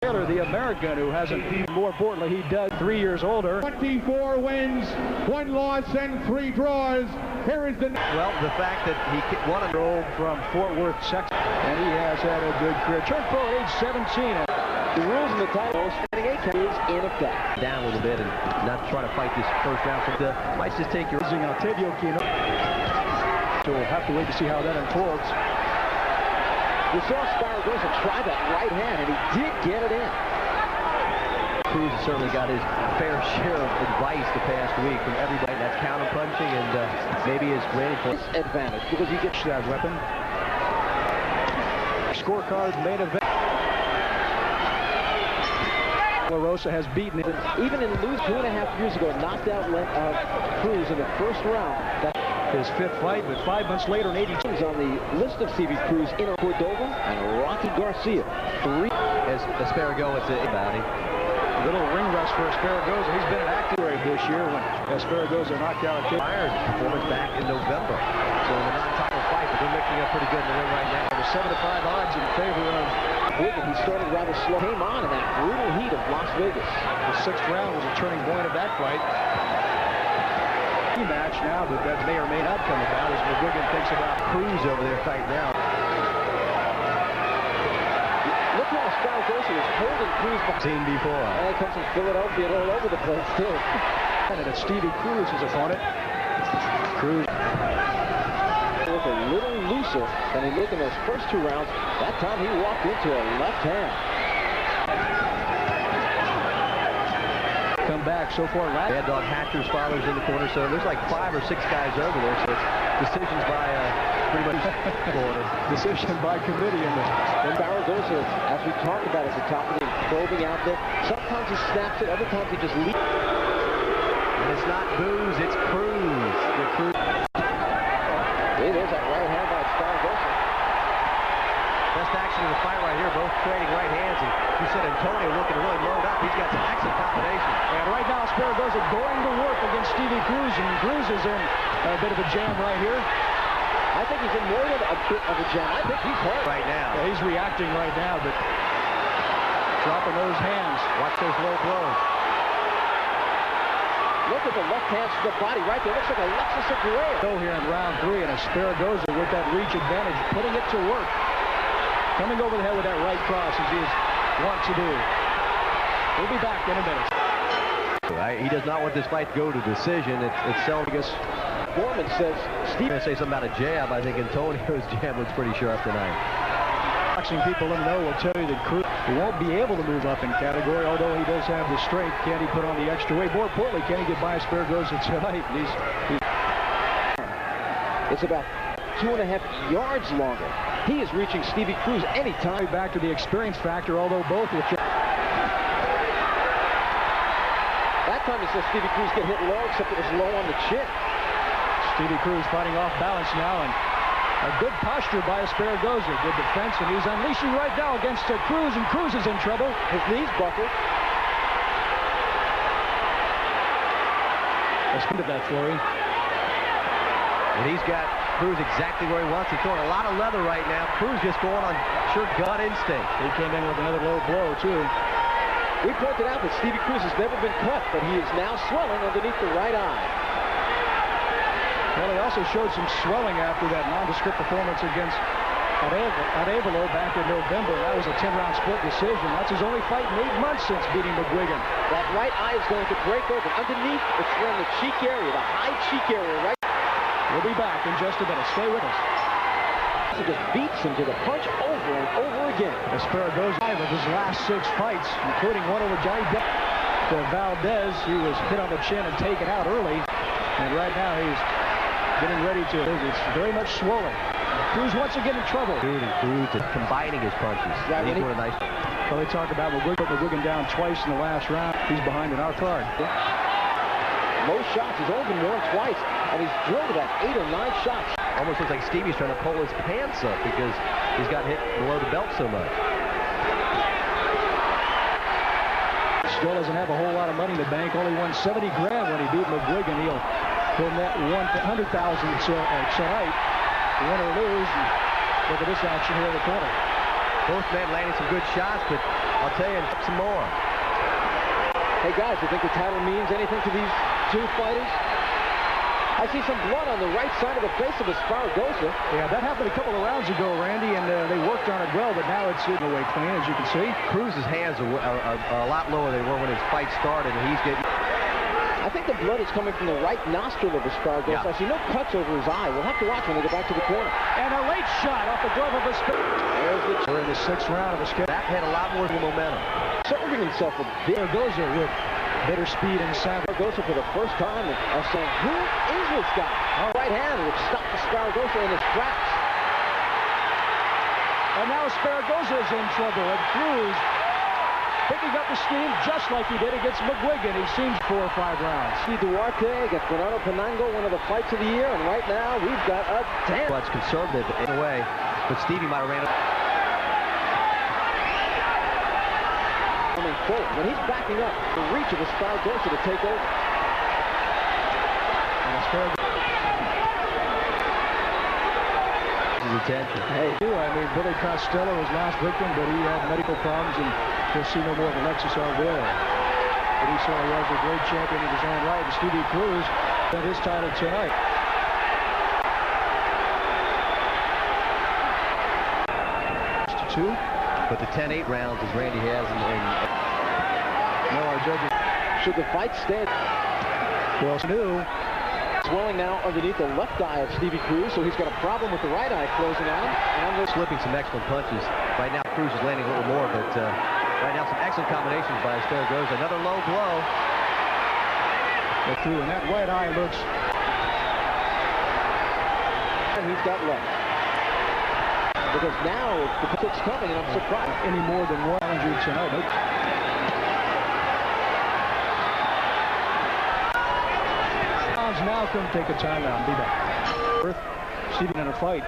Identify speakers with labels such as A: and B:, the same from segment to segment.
A: Taylor, the American, who hasn't, more importantly, he does 3 years older.
B: 24 wins, 1 loss, and 3 draws. Here is the...
A: Well, the fact that he won a role from Fort Worth, Texas, and he has had a good career. Turned pro at age 17.
C: The rules in the title is in effect.
D: Down a little bit and not try to fight this first round. So might just take your...
A: Octavio Kino. So we'll have to wait to see how that unfolds.
C: We saw Esparragoza try that right hand, and he did get it in.
D: Cruz has certainly got his fair share of advice the past week from everybody. That's counter-punching and maybe his granny point.
C: Disadvantage because he gets
A: that weapon. Scorecard main event. Rosa has beaten him.
C: Even in lose 2.5 years ago, knocked out Cruz in the first round. That's
A: his 5th fight, but 5 months later in 82.
C: He's on the list of Stevie Cruz in Cordova and Rocky Garcia. 3.
D: As Esparragoza about him.
A: Little ring rust for Esparragoza. He's been an active this year when Esparragoza knocked out a
D: fired performance back in November. So in the non-title fight, but they're mixing up pretty good in the ring right now.
A: The 7-5 odds in favor of
C: Wigan. He started rather slow. Came on in that brutal heat of Las Vegas.
A: The 6th round was a turning point of that fight. Match now, but that may or may not come about as McGuigan thinks about
D: Cruz over there fighting now.
C: Look how Esparragoza is holding Cruz back.
D: Seen before.
C: And it comes from Philadelphia and all over the place too.
A: And it's Stevie Cruz his opponent. Cruz
C: looked a little looser than he looked in those first 2 rounds. That time he walked into a left hand.
A: Come back so far.
D: Bad Dog Hatcher's father's in the corner, so there's like 5 or 6 guys over there. So it's decisions by pretty much corner.
A: Decision by committee in the
C: Esparragoza, as we talked about at the top of the probing out there. Sometimes he snaps it, other times he just leaves.
D: And it's not booze, it's Cruz. The Cruz.
C: Hey, there's that right hand by Esparragoza.
D: Best action of the fight right here, both trading right hands. And you said Antonio looking to really load up. He's got some excellent combination.
A: And right now, Esparragoza going to work against Stevie Cruz, and Cruz is in a bit of a jam right here.
C: I think he's in more than a bit of a jam. I think he's hurt
D: right now.
A: Yeah, he's reacting right now, but dropping those hands.
D: Watch those low blows.
C: Look at the left hand to the body right there. Looks like a Lexus Aguilera.
A: Go here in round 3, and Esparragoza with that reach advantage, putting it to work. Coming over the head with that right cross as he wants to do. We'll be back in a minute.
D: He does not want this fight to go to decision. It's seldom.
C: Foreman says Steve.
D: I'm going to say something about a jab. I think Antonio's jab was pretty sharp tonight.
A: Boxing people in the know will tell you that Cruz won't be able to move up in category, although he does have the strength. Can he put on the extra weight? More importantly, can he get by Esparragoza tonight?
C: It's about 2.5 yards longer. He is reaching Stevie Cruz anytime.
A: Back to the experience factor, although both with...
C: That time he saw Stevie Cruz get hit low, except it was low on the chin.
A: Stevie Cruz fighting off balance now, and a good posture by Esparragoza. Good defense, and he's unleashing right now against Cruz, and Cruz is in trouble.
C: His knees buckled.
A: Let's get to that flurry.
D: And he's got Cruz exactly where he wants. He's throwing a lot of leather right now. Cruz just going on sure gut instinct.
A: He came in with another low blow, too.
C: We pointed out that Stevie Cruz has never been cut, but he is now swelling underneath the right eye.
A: Well, he also showed some swelling after that nondescript performance against Arevalo back in November. That was a 10-round split decision. That's his only fight in 8 months since beating McGuigan.
C: That right eye is going to break open. Underneath, it's around the cheek area, the high cheek area, right?
A: We'll be back in just a minute. Stay with us.
C: He just beats him to the punch over and over again.
A: Esparragoza, 5 of his last 6 fights, including one over Johnny Valdez. He was hit on the chin and taken out early. And right now he's getting ready to... It's very much swollen. Cruz once again in trouble.
D: Cruz is combining his punches.
C: Yeah,
D: he's doing a nice...
A: Well, they talk about McGuigan down twice in the last round. He's behind in our card.
C: Low shots. He's only been warned twice, and he's drilled about 8 or 9 shots.
D: Almost looks like Stevie's trying to pull his pants up because he's got hit below the belt so much.
A: Still doesn't have a whole lot of money in the bank. Only won 70 grand when he beat McGuigan. He'll net 100,000 tonight. Win or lose. Look at this action here in the corner.
D: Both men landing some good shots, but I'll tell you, some more.
C: Hey guys, you think the title means anything to these two fighters? I see some blood on the right side of the face of Esparragoza.
A: Yeah, that happened a couple of rounds ago, Randy, and they worked on it well, but now it's in the way clean, as you can see.
D: Cruz's hands are a lot lower than they were when his fight started, and he's getting...
C: I think the blood is coming from the right nostril of Esparragoza.
D: Yeah.
C: I see no cuts over his eye. We'll have to watch when they get back to the corner.
A: And a late shot off the glove of Esparragoza. We're in the 6th round of a skip.
D: That had a lot more momentum.
C: Serving himself a bit.
A: Esparragoza with better speed and sound.
C: Esparragoza for the first time are saying, who is this guy? Right hand which stopped Esparragoza in his tracks.
A: And now Esparragoza is in trouble, and Cruz picking up the steam just like he did against McGuigan. He seems 4 or 5 rounds.
C: Duarte against Bernardo Penango, one of the fights of the year, and right now we've got a 10.
D: Well, it's conservative in a way, but Stevie might have ran it.
C: Coming forward, when he's backing up, the reach of Esparragoza to take over.
A: And Esparragoza.
D: His attention.
A: Hey, I mean, Billy Costello was last victim, but he had medical problems, and we'll see no more of Alexis Arvera. But he certainly was a great champion in his own right, and Stevie Cruz got his title tonight. Two.
D: But the 10-8 rounds, as Randy has,
A: No, our judges.
C: Should the fight stand?
A: Well, new.
C: Swelling now underneath the left eye of Stevie Cruz, so he's got a problem with the right eye closing on him. And they're
D: slipping some excellent punches. Right now, Cruz is landing a little more, but right now some excellent combinations by Esparragoza. Another low blow.
A: They're through, and that right eye looks.
C: And he's got left. Because now the kick's coming, and I'm surprised.
A: Any more than one injury tonight. Nope. Now come take a timeout and be back. Stevie in a fight.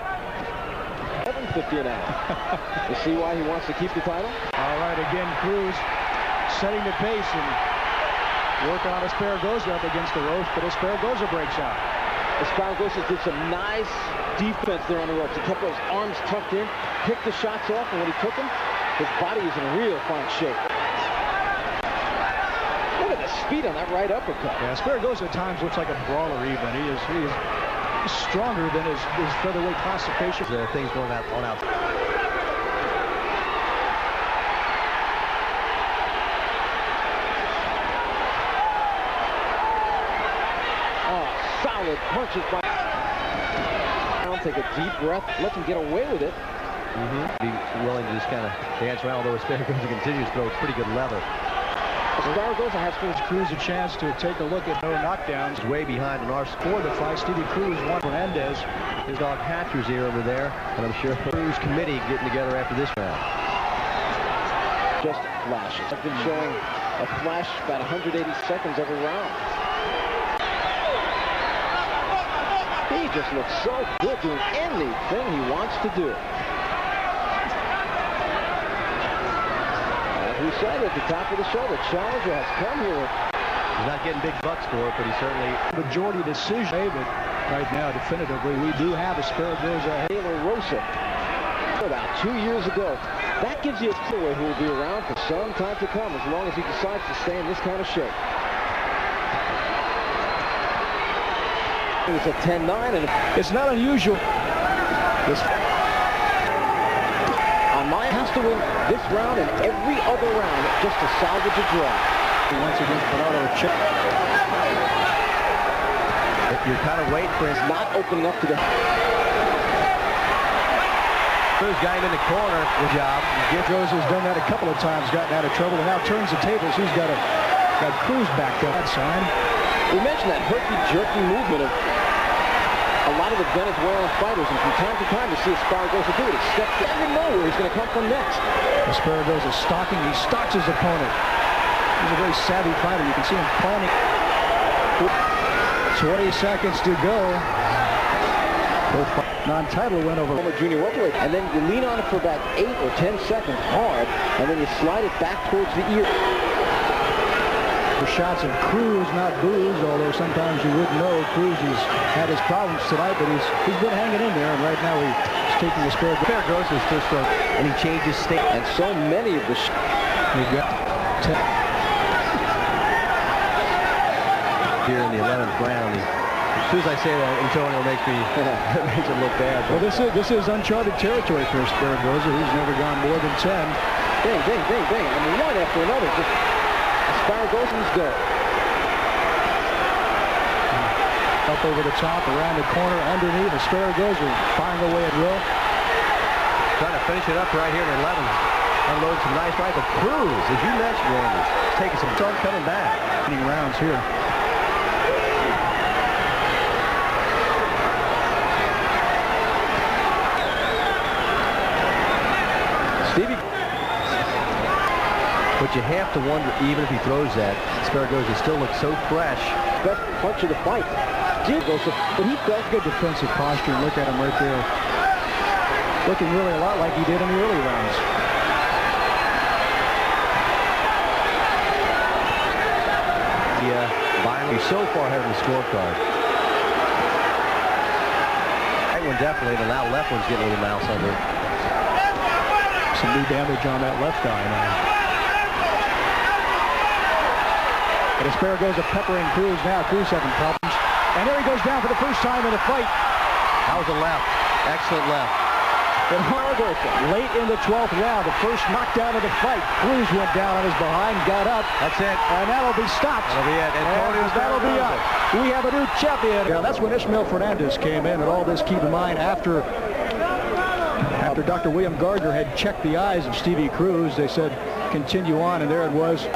C: 7:50 an hour. You see why he wants to keep the title?
A: All right, again, Cruz setting the pace and working on Esparragoza up against the ropes, but Esparragoza breaks out.
C: Esparragoza did some nice defense there on the ropes. He kept those arms tucked in, picked the shots off, and when he took them, his body is in real fine shape. Look at the speed on that right uppercut.
A: Yeah, Esparragoza at times looks like a brawler even. He is stronger than his featherweight classification.
D: Things going on out.
C: Oh, solid punches by... Take a deep breath, let him get away with it.
D: Be willing to just kind of dance around, although Esparragoza continues to throw a pretty good leather.
C: Esparragoza has given
A: Cruz a chance to take a look at no knockdowns.
D: Way behind in our
A: score. The fight, Stevie Cruz won Fernandez.
D: His dog Hatcher's here over there, and I'm sure Cruz committee getting together after this round.
C: Just flashes. I've been showing a flash about 180 seconds every round. He just looks so good doing anything he wants to do. We said at the top of the show, the challenger has come here.
D: He's not getting big bucks for it, but he certainly...
A: Majority decision, but right now, definitively, we do have Esparragoza.
C: Taylor Rosa, about 2 years ago. That gives you a giveaway who will be around for some time to come, as long as he decides to stay in this kind of shape. It was a 10-9, and
A: it's not unusual. This
C: has to win this round and every other round just to salvage a draw.
A: Once against Bernardo Chip.
D: You're kind of waiting for him.
C: Not opening up to the...
D: Cruz got him in the corner. Good job.
A: Cruz has done that a couple of times, gotten out of trouble, and now turns the tables. He's got Cruz backed up. That sign.
C: We mentioned that herky-jerky movement of a lot of the Venezuelan fighters, and from time to time you see Esparragoza do it. He steps in, you know where he's going to come from next.
A: Esparragoza stalking. He stalks his opponent. He's a very savvy fighter. You can see him planning. 20 seconds to go. Non-title win over
C: former junior welterweight, and then you lean on it for about 8 or 10 seconds hard, and then you slide it back towards the ear.
A: For shots of Cruz, not Booz, although sometimes you wouldn't know. Cruz has had his problems tonight, but he's been hanging in there, and right now he's taking Esparragoza.
D: Esparragoza is still strong. and he changes state.
C: And so many of the...
A: We've got
D: here in the 11th round. As soon as I say that, Antonio makes me makes it look bad.
A: Well, this is uncharted territory for Esparragoza. He's never gone more than 10.
C: Ding, ding, ding, ding. I mean, one after another. Just Esparragoza's go.
A: Up over the top, around the corner, underneath. Esparragoza firing away at will.
D: Trying to finish it up right here in 11th. Unloading some nice right, but Cruz, as you mentioned, Randy, taking some time coming back.
A: Rounds here.
C: Stevie.
D: But you have to wonder, even if he throws that, Esparragoza still looks so fresh.
C: Best punch of the fight.
A: But he does good defensive posture. Look at him right there. Looking really a lot like he did in the early rounds.
D: Yeah, he's so far ahead of the scorecard. Right one definitely, and now left one's getting a little mouse under it.
A: Some new damage on that left eye now. But Esparragoza peppering Cruz now. Cruz having problems. And there he goes down for the first time in the fight.
D: That was a left. Excellent left.
A: And Esparragoza late in the 12th round, the first knockdown of the fight. Cruz went down on his behind, got up.
D: That's it.
A: And that'll be stopped.
D: That'll be it.
A: And that'll be up. We have a new champion. Yeah, that's when Ishmael Fernandez came in, and all this, keep in mind, after Dr. William Gardner had checked the eyes of Stevie Cruz, they said, continue on, and there it was.